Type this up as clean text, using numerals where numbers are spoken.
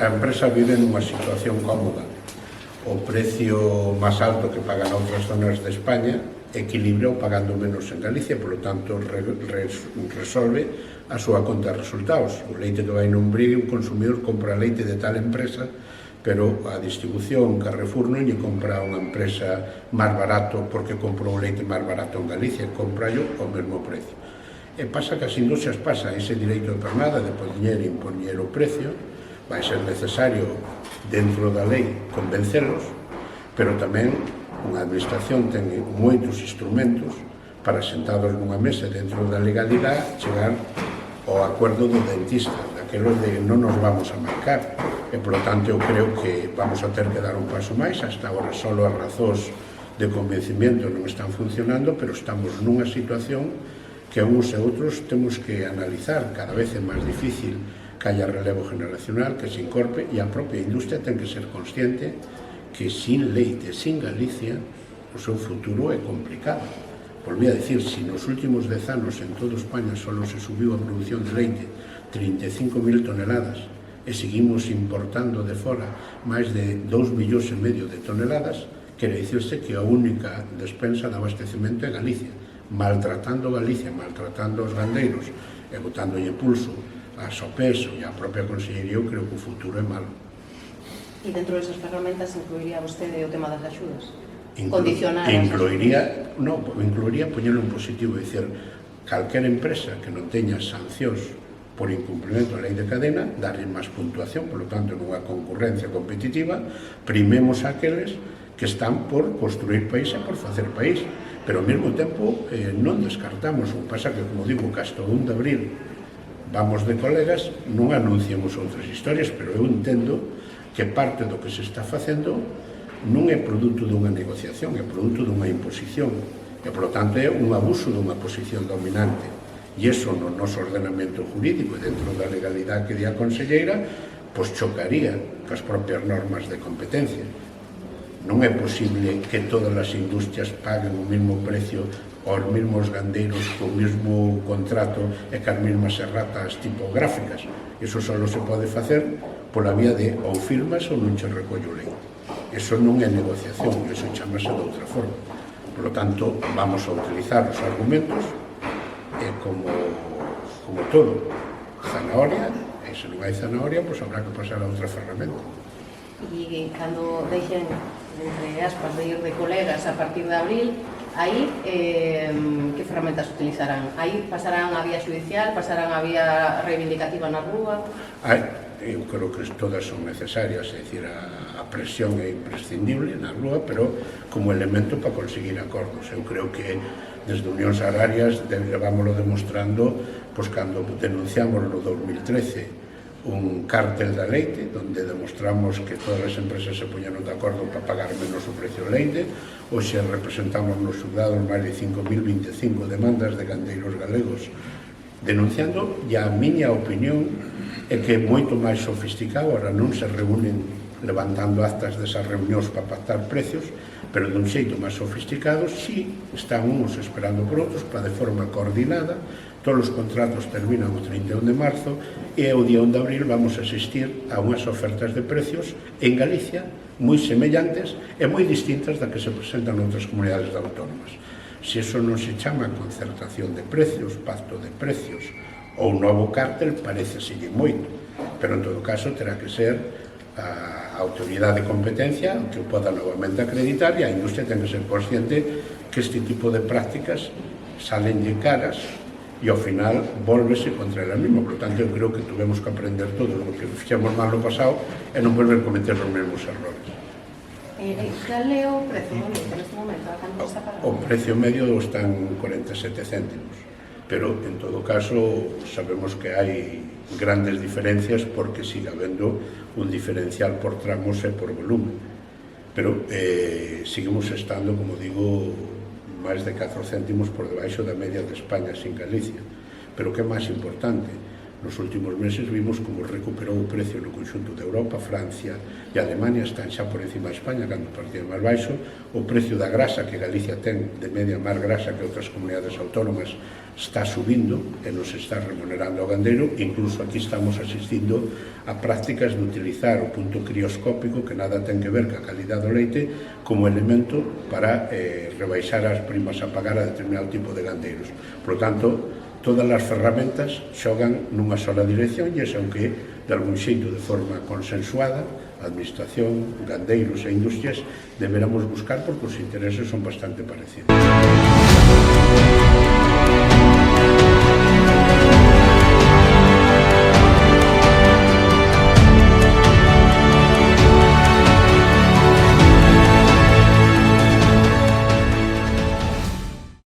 esa empresa vive nunha situación cómoda. O precio máis alto que pagan outras zonas de España equilibra pagando menos en Galicia, polo tanto resolve a súa conta de resultados. O leite que vai nun brigue, o consumidor compra leite de tal empresa, pero a distribución Carrefour non lle compra unha empresa máis barato porque comprou o leite máis barato en Galicia, compra ao mesmo precio. E pasa que as industrias pasa ese direito de pernada de poñer e impoñer o precio, vai ser necesario dentro da lei convencelos, pero tamén unha administración ten moitos instrumentos para, sentados nunha mesa dentro da legalidade, chegar ao acordo do dentista, daquelos de non nos vamos a marcar. E, polo tanto, eu creo que vamos a ter que dar un paso máis. Hasta agora só as razóns de convencimiento non están funcionando, pero estamos nunha situación que uns e outros temos que analizar. Cada vez é máis difícil que haya relevo generacional, que se incorpore, e a propia industria ten que ser consciente que sin leite, sin Galicia, o seu futuro é complicado. Volví a decir, si nos últimos 10 anos en toda España só se subiu a produción de leite 35.000 toneladas e seguimos importando de fora máis de 2,5 millóns de toneladas, quere dicirse que a única despensa de abastecemento é Galicia, maltratando Galicia, maltratando os gandeiros e botándolle pulso a Sopeso e a propia Consellería. Eu creo que o futuro é malo. E dentro desas ferramentas incluiría vostede o tema das axudas? Condicionar incluiría poñerlo en positivo, é dicir, calquera empresa que non teña sancións por incumprimento da lei de cadena, darlle máis puntuación, polo tanto, nunha concurrencia competitiva, primemos aqueles que están por construir país e por facer país, pero ao mesmo tempo non descartamos. O que pasa que, como digo, que hasta o 1 de abril vamos de colegas, non anunciamos outras historias, pero eu entendo que parte do que se está facendo non é produto dunha negociación, é produto dunha imposición, e, por lo tanto, é un abuso dunha posición dominante. E iso no noso ordenamento jurídico e dentro da legalidade que di a Conselleira, pois chocaría cas propias normas de competencia. Non é posible que todas as industrias paguen o mesmo precio aos mesmos gandeiros co mesmo contrato e cas mesmas erratas tipográficas. Iso só se pode facer pola vía de ou firmas ou non che recollo lei. Iso non é negociación, iso chamase de outra forma. Por lo tanto, vamos a utilizar os argumentos como todo, zanahoria, e se non hai zanahoria, pois habrá que pasar a outra ferramenta. E cando deixen, entre aspas, de ir de colegas a partir de abril, aí que ferramentas utilizarán? Aí pasarán a vía judicial, pasarán a vía reivindicativa na rúa? Eu creo que todas son necesarias, é dicir, a presión é imprescindible na rúa, pero como elemento para conseguir acordos. Eu creo que desde Unións Agrarias levámoslo demostrando, pois cando denunciamos no 2013 un cártel da leite, onde demostramos que todas as empresas se poñeron de acordo para pagar menos o precio do leite. Hoxe representamos nos xulgados máis de 5.025 demandas de gandeiros galegos denunciando, e a miña opinión é que é moito máis sofisticado. Ahora non se reúnen levantando actas desas reunións para pactar precios, pero dun xeito máis sofisticado, si están uns esperando por outros para de forma coordinada. Todos os contratos terminan o 31 de marzo e o día 1 de abril vamos a asistir a unhas ofertas de precios en Galicia moi semellantes e moi distintas da que se presentan en outras comunidades autónomas. Se iso non se chama concertación de precios, pacto de precios ou novo cártel, pareceselle moito, pero en todo caso terá que ser a autoridade de competencia que o poda novamente acreditar, e a industria ten que ser consciente que este tipo de prácticas salenlle caras e ao final volvese contra ela mesma. Por tanto, eu creo que tuvemos que aprender todo o que fixemos mal no pasado e non volver a cometer os mesmos errores. Cal é o precio neste momento? O precio medio está en 47 céntimos, pero en todo caso sabemos que hai grandes diferencias porque sigue habendo un diferencial por tramos e por volumen, pero seguimos estando, como digo, máis de 4 céntimos por debaixo da media de España sin Galicia. Pero que é máis importante, Nos últimos meses vimos como recuperou o precio no conxunto de Europa, Francia e Alemania están xa por encima de España, cando partido máis baixo. O precio da grasa que Galicia ten de media máis grasa que outras comunidades autónomas está subindo e nos está remunerando ao gandeiro. Incluso aquí estamos asistindo a prácticas de utilizar o punto crioscópico, que nada ten que ver ca calidade do leite, como elemento para rebaixar as primas a pagar a determinado tipo de gandeiros. Por lo tanto, todas as ferramentas xogan nunha sola dirección e esa é o que, de algún xeito, de forma consensuada, a administración, gandeiros e industrias deberamos buscar, porque os intereses son bastante parecidos.